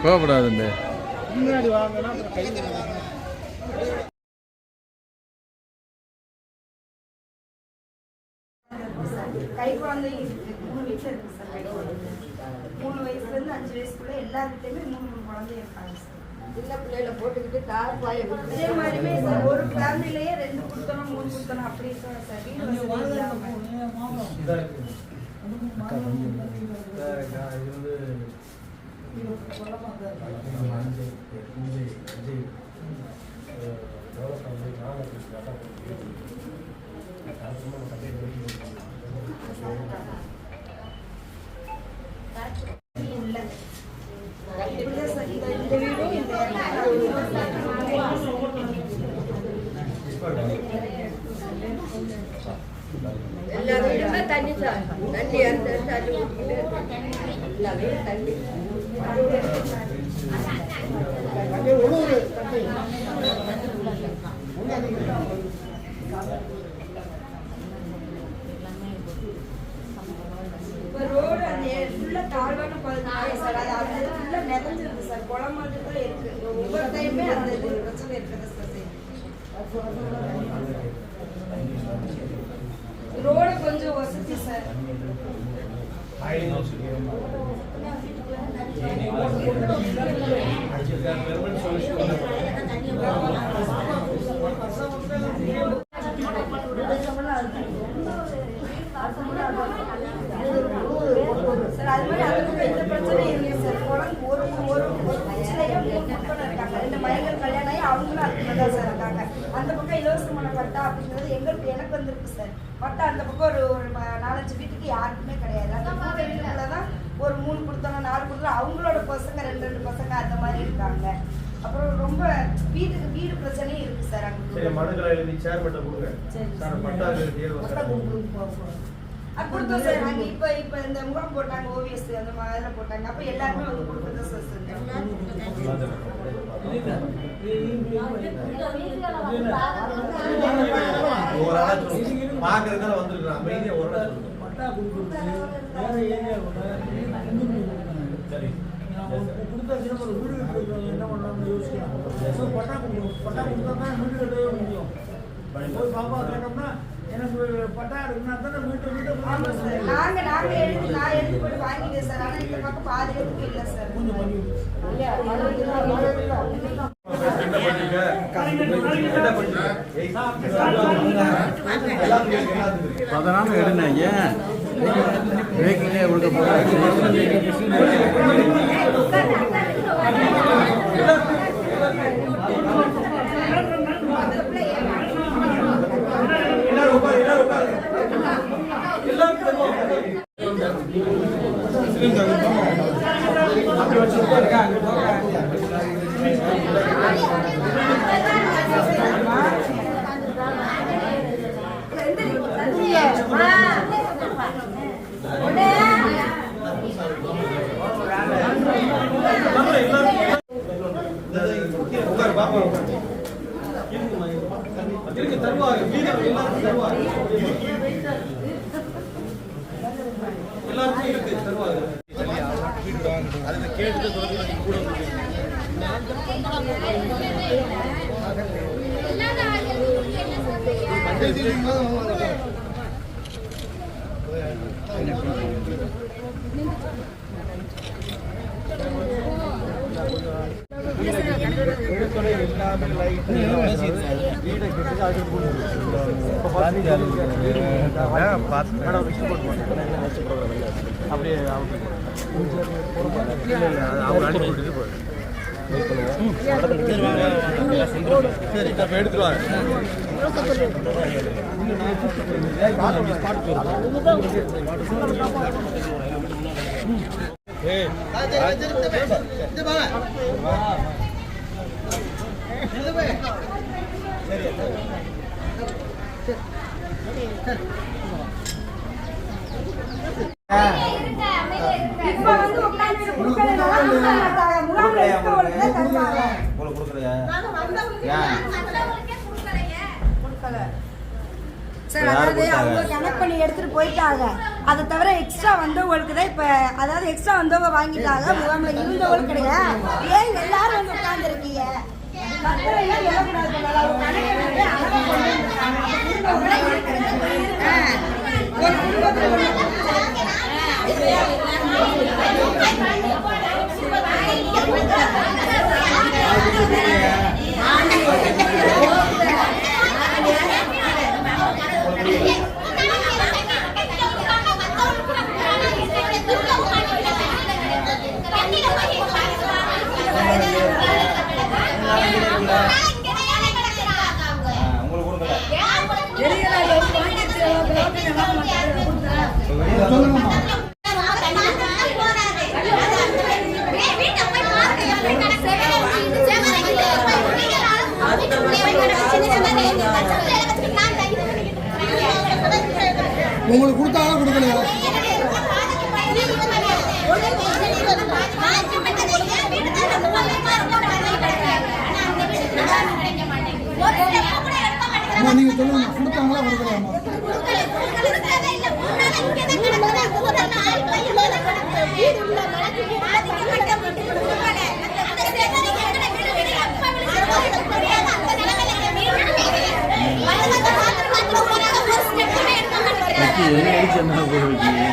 கோவப்படாது முன்னாடி வாங்கினா கை கை குழந்தை இருக்கு 3 வீட்டில் இருக்கு சார். கை குழந்தை 3 வயசுலேருந்து 5 வயசுக்குள்ள எல்லாருக்கிட்டையுமே 3 குழந்தை இருக்காங்க சார். சின்ன பிள்ளைகளை போட்டுக்கிட்டு கார் பாய அதே மாதிரிமே சார் ஒரு ஃபேமிலிலேயே 2 கொடுத்தணும் 3 கொடுத்தணும் அப்படி இருக்காங்க சார். வீடு வசதி எல்லா வீடுமே தண்ணி சார். தண்ணி அந்த தண்ணி ஊற்றிக்கிட்டு எல்லா வீடும் தண்ணி. ரோடு அந்த ஃபுல்லா தாழ்வான பகுதி சார். அது ஃபுல்லா நிறைஞ்சிருக்கு சார். குளம் மாதிரி தான் இருக்கு. ஒவ்வொரு டைமே அந்த இது பிரச்சனை இருக்குது சார். ரோடு கொஞ்சம் வசதி சார். சார் அது மாதிரி அதுக்கு எந்த பிரச்சனையும் இல்லை சார். குளம் ஒரு பிரச்சனையும் 3 பக்கம் இருக்காங்க. 2 மயங்கள் கல்யாணம் ஆகி அவங்களும் அதுக்கு தான் சார் இருக்காங்க. அந்த பக்கம் இலவசமான பட்டா அப்படிங்கிறது எனக்கு வந்திருக்கு சார். பட்டா அந்த பக்கம் ஒரு 4-5 வீட்டுக்கு யாருக்குமே கிடையாது. அந்த வீட்டுக்குள்ள தான் ஒரு 3 கொடுத்தோம் 4 கொடுத்தோம். அவங்களோட பசங்க 2 பசங்க அந்த மாதிரி இருக்காங்க. அப்புறம் ரொம்ப வீடு பிரச்சனையும் இருக்கு சார். அங்கே கொடுத்தோம் சார். நாங்க இப்ப இந்த முகாம் போட்டாங்க ஓவியஸ் அந்த மாதிரி போட்டாங்க. அப்ப எல்லாருமே வந்து கொடுக்கறத சார் செஞ்சோம். பாக்குறதுனால வந்துருக்கான் அமைதியா ஒரு பட்டா கொடுக்குறது வேற ஏரியா சரி கொடுத்தா சின்ன ஒரு வீடு கட்டுறவங்க என்ன பண்ணலாம்னு யோசிக்கலாம். பட்டா கொடுக்கணும். பட்டா கொடுத்தா தான் வீடு கட்டவே முடியும். போய் பாப்பா கேட்டோம்னா எனக்கு பட்டா இருக்குன்னா தானே வீட்டை நாங்க எழுதி நான் எழுதி போட்டு வாங்கிட்டேன் சார். ஆனா இந்த பக்கம் பாதி எடுத்து இல்லை சார். கொஞ்சம் பண்ணி அதனால எடுங்க பிரேக்கிங்கே கொடுக்க போறாங்க. எல்லாருக்கும் இருக்கு தருவாங்க. அதுல கேட்டு கூட அப்படியே எடுத்துருவாங்க. சார் அதாவது அவங்க கனெக்ட் பண்ணி எடுத்துட்டு போயிட்டாங்க. அதை தவிர எக்ஸ்ட்ரா வந்தவங்களுக்கு தான் இப்ப அதாவது எக்ஸ்ட்ரா வந்தவங்க வாங்கிட்டாங்க. முகாம்ல இருந்தவங்களுக்கு கிடையாது. ஏன் எல்லாரும் வந்து உட்கார்ந்துருக்கீங்க? உங்களுக்கு கொடுத்தாங்க கொடுக்கலையா? நீங்க சொல்லுங்க, கொடுத்தாங்களா கொடுக்கலாமா? என்ன அடிச்சு என்ன போடுவீங்க?